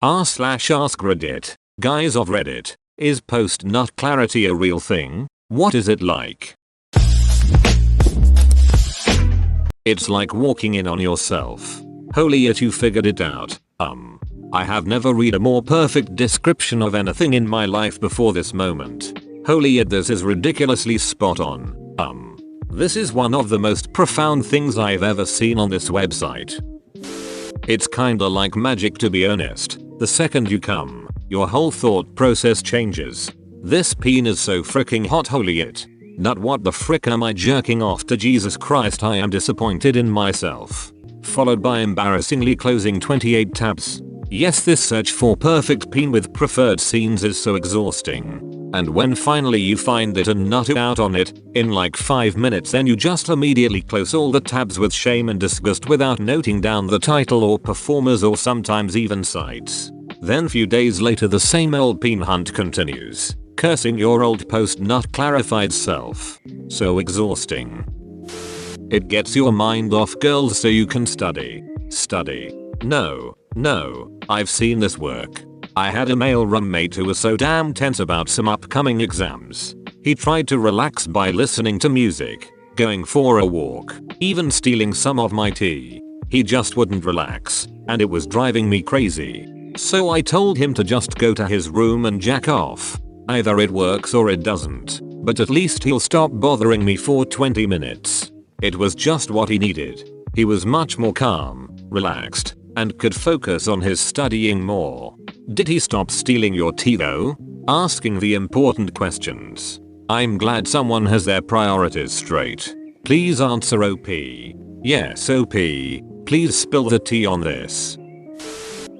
r/ask Reddit. Guys of Reddit, is post-nut clarity a real thing? What is it like? It's like walking in on yourself. Holy it, you figured it out. I have never read a more perfect description of anything in my life before this moment. Holy it, this is ridiculously spot on. This is one of the most profound things I've ever seen on this website. It's kinda like magic, to be honest. The second you come, your whole thought process changes. This peen is so freaking hot, holy it. Nut, what the frick am I jerking off to? Jesus Christ, I am disappointed in myself. Followed by embarrassingly closing 28 tabs. Yes, this search for perfect peen with preferred scenes is so exhausting. And when finally you find it and nut out on it, in like 5 minutes, then you just immediately close all the tabs with shame and disgust without noting down the title or performers or sometimes even sites. Then few days later the same old peen hunt continues, cursing your old post-nut clarified self. So exhausting. It gets your mind off girls so you can study. No, I've seen this work. I had a male roommate who was so damn tense about some upcoming exams. He tried to relax by listening to music, going for a walk, even stealing some of my tea. He just wouldn't relax, and it was driving me crazy. So I told him to just go to his room and jack off. Either it works or it doesn't, but at least he'll stop bothering me for 20 minutes. It was just what he needed. He was much more calm, relaxed, and could focus on his studying more. Did he stop stealing your tea though? Asking the important questions. I'm glad someone has their priorities straight. Please answer OP. Yes, OP. Please spill the tea on this.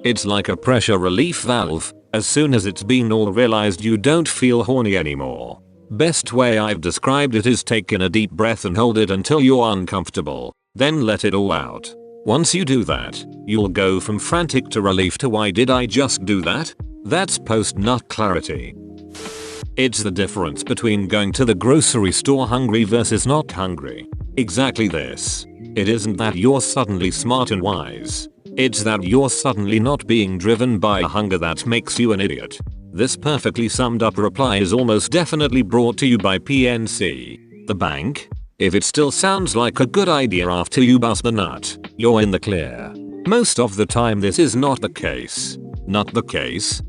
It's like a pressure relief valve. As soon as it's been all realized, you don't feel horny anymore. Best way I've described it is take in a deep breath and hold it until you're uncomfortable, then let it all out. Once you do that, you'll go from frantic to relief to why did I just do that? That's post-nut clarity. It's the difference between going to the grocery store hungry versus not hungry. Exactly this. It isn't that you're suddenly smart and wise. It's that you're suddenly not being driven by a hunger that makes you an idiot. This perfectly summed up reply is almost definitely brought to you by PNC, the bank. If it still sounds like a good idea after you bust the nut, you're in the clear. Most of the time this is not the case. Not the case.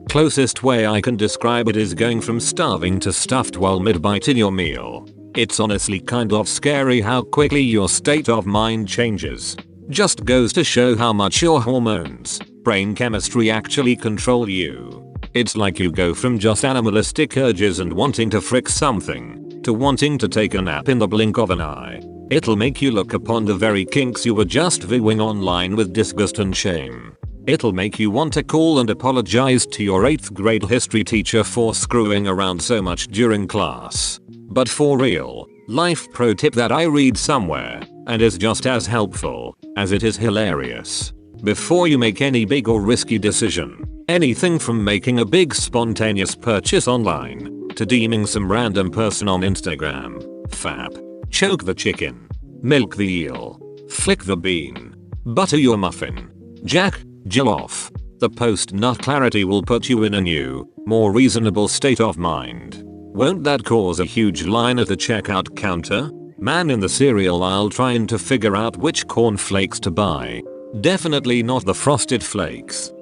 Closest way I can describe it is going from starving to stuffed while mid-bite in your meal. It's honestly kind of scary how quickly your state of mind changes. Just goes to show how much your hormones, brain chemistry actually control you. It's like you go from just animalistic urges and wanting to frick something, to wanting to take a nap in the blink of an eye. It'll make you look upon the very kinks you were just viewing online with disgust and shame. It'll make you want to call and apologize to your 8th grade history teacher for screwing around so much during class. But for real, life pro tip that I read somewhere, and is just as helpful as it is hilarious. Before you make any big or risky decision, anything from making a big spontaneous purchase online, to DMing some random person on Instagram, fap, choke the chicken, milk the eel, flick the bean, butter your muffin, jack, Jill off, the post-nut clarity will put you in a new, more reasonable state of mind. Won't that cause a huge line at the checkout counter? Man in the cereal aisle trying to figure out which cornflakes to buy. Definitely not the Frosted Flakes.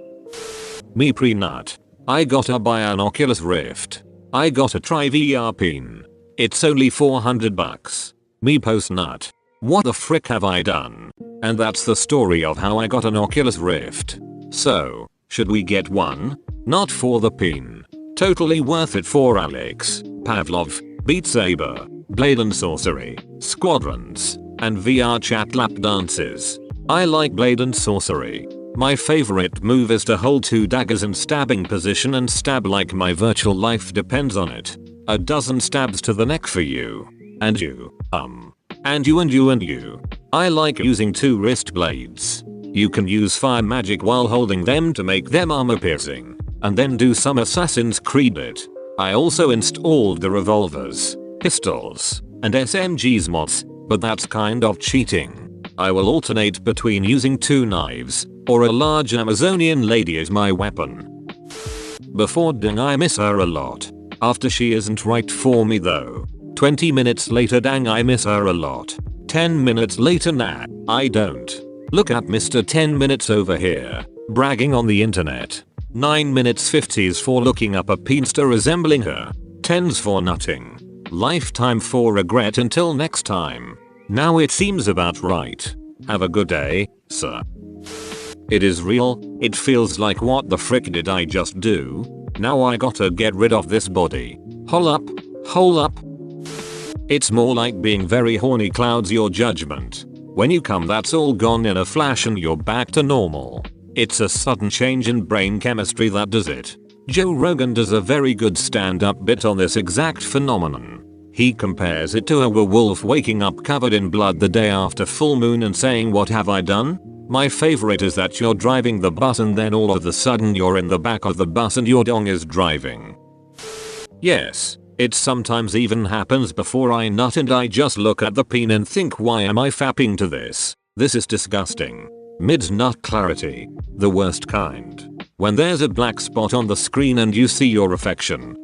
Me pre-nut. I gotta buy an Oculus Rift. I gotta try VR peen. It's only $400. Me post-nut. What the frick have I done? And that's the story of how I got an Oculus Rift. So, should we get one? Not for the peen. Totally worth it for Alex, Pavlov, Beat Saber, Blade and Sorcery, Squadrons, and VR chat lap dances. I like Blade and Sorcery. My favorite move is to hold 2 daggers in stabbing position and stab like my virtual life depends on it. A dozen stabs to the neck for you. And you. And you. I like using 2 wrist blades. You can use fire magic while holding them to make them armor piercing. And then do some Assassin's Creed it. I also installed the revolvers, pistols, and SMGs mods, but that's kind of cheating. I will alternate between using 2 knives, Or a large Amazonian lady is my weapon. Before dang I miss her a lot. After she isn't right for me though. 20 minutes later dang I miss her a lot. 10 minutes later nah, I don't. Look at Mr. 10 minutes over here. Bragging on the internet. 9 minutes 50s for looking up a peenster resembling her. 10s for nutting. Lifetime for regret until next time. Now it seems about right. Have a good day, sir. It is real, it feels like what the frick did I just do? Now I gotta get rid of this body. Hole up. It's more like being very horny clouds your judgment. When you come that's all gone in a flash and you're back to normal. It's a sudden change in brain chemistry that does it. Joe Rogan does a very good stand-up bit on this exact phenomenon. He compares it to a werewolf waking up covered in blood the day after full moon and saying what have I done? My favorite is that you're driving the bus and then all of a sudden you're in the back of the bus and your dong is driving. Yes, it sometimes even happens before I nut and I just look at the peen and think why am I fapping to this? This is disgusting. Mid-nut clarity. The worst kind. When there's a black spot on the screen and you see your reflection.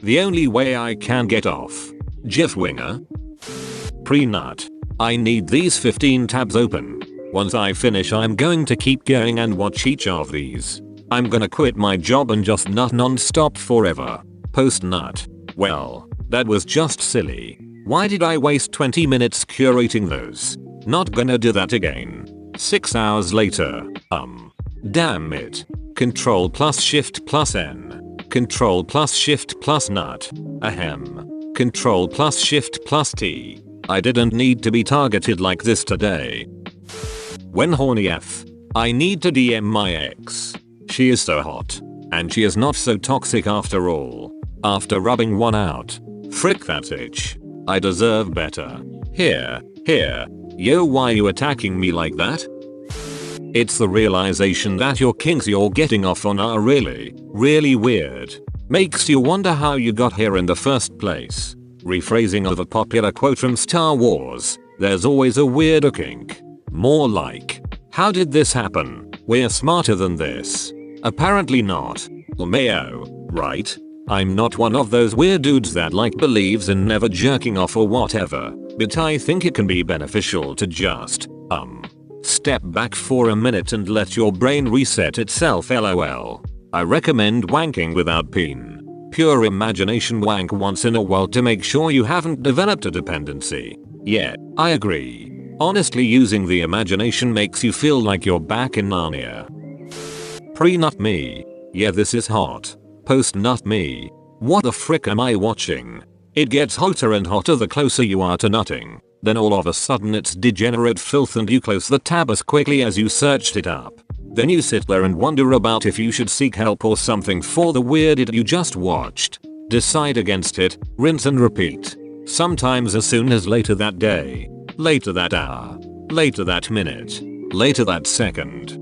The only way I can get off. Jeff Winger. Pre-nut. I need these 15 tabs open. Once I finish I'm going to keep going and watch each of these. I'm gonna quit my job and just nut non-stop forever. Post-nut. Well, that was just silly. Why did I waste 20 minutes curating those? Not gonna do that again. 6 hours later. Damn it. Control plus shift plus N. Control plus shift plus nut. Ahem. Control plus shift plus T. I didn't need to be targeted like this today. When horny F. I need to DM my ex. She is so hot. And she is not so toxic after all. After rubbing one out. Frick that itch. I deserve better. Here. Yo, why you attacking me like that? It's the realization that your kinks you're getting off on are really weird. Makes you wonder how you got here in the first place. Rephrasing of a popular quote from Star Wars, there's always a weirder kink. More like, how did this happen? We're smarter than this. Apparently not. Mayo, right? I'm not one of those weird dudes that believes in never jerking off or whatever, but I think it can be beneficial to just, step back for a minute and let your brain reset itself lol. I recommend wanking without peen. Pure imagination wank once in a while to make sure you haven't developed a dependency. Yeah, I agree. Honestly using the imagination makes you feel like you're back in Narnia. Pre-nut me. Yeah this is hot. Post-nut me. What the frick am I watching? It gets hotter and hotter the closer you are to nutting. Then all of a sudden it's degenerate filth and you close the tab as quickly as you searched it up. Then you sit there and wonder about if you should seek help or something for the weird it you just watched. Decide against it, rinse and repeat. Sometimes as soon as later that day. Later that hour. Later that minute. Later that second.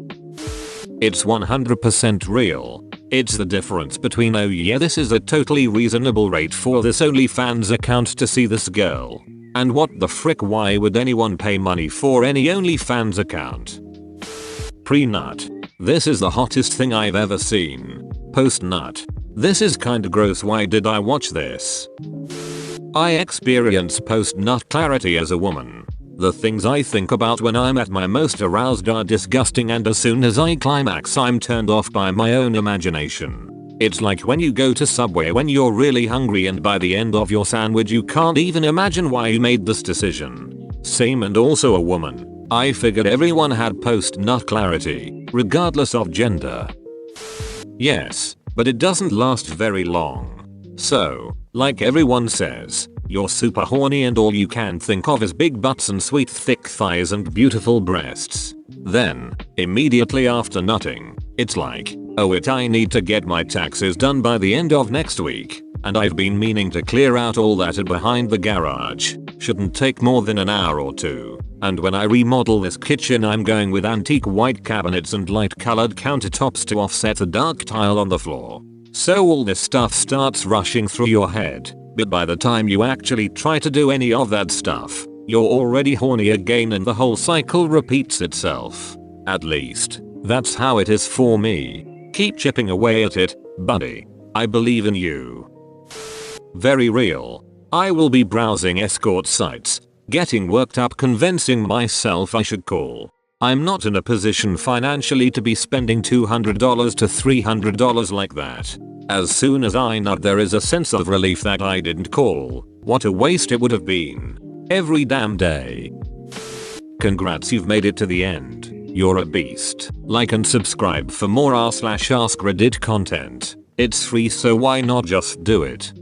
It's 100% real. It's the difference between oh yeah this is a totally reasonable rate for this OnlyFans account to see this girl. And what the frick why would anyone pay money for any OnlyFans account? Pre-nut. This is the hottest thing I've ever seen. Post-nut. This is kinda gross why did I watch this? I experience post-nut clarity as a woman. The things I think about when I'm at my most aroused are disgusting and as soon as I climax I'm turned off by my own imagination. It's like when you go to Subway when you're really hungry and by the end of your sandwich you can't even imagine why you made this decision. Same and also a woman. I figured everyone had post-nut clarity, regardless of gender. Yes, but it doesn't last very long. So, like everyone says, you're super horny and all you can think of is big butts and sweet thick thighs and beautiful breasts. Then, immediately after nutting, it's like, oh I need to get my taxes done by the end of next week, and I've been meaning to clear out all that behind the garage. Shouldn't take more than an hour or two. And when I remodel this kitchen I'm going with antique white cabinets and light colored countertops to offset the dark tile on the floor. So all this stuff starts rushing through your head, but by the time you actually try to do any of that stuff, you're already horny again and the whole cycle repeats itself. At least, That's how it is for me. Keep chipping away at it, buddy. I believe in you. Very real. I will be browsing escort sites, getting worked up convincing myself I should call. I'm not in a position financially to be spending $200 to $300 like that. As soon as I nut, there is a sense of relief that I didn't call. What a waste it would have been. Every damn day. Congrats, you've made it to the end. You're a beast. Like and subscribe for more r/ask Reddit content. It's free, so why not just do it?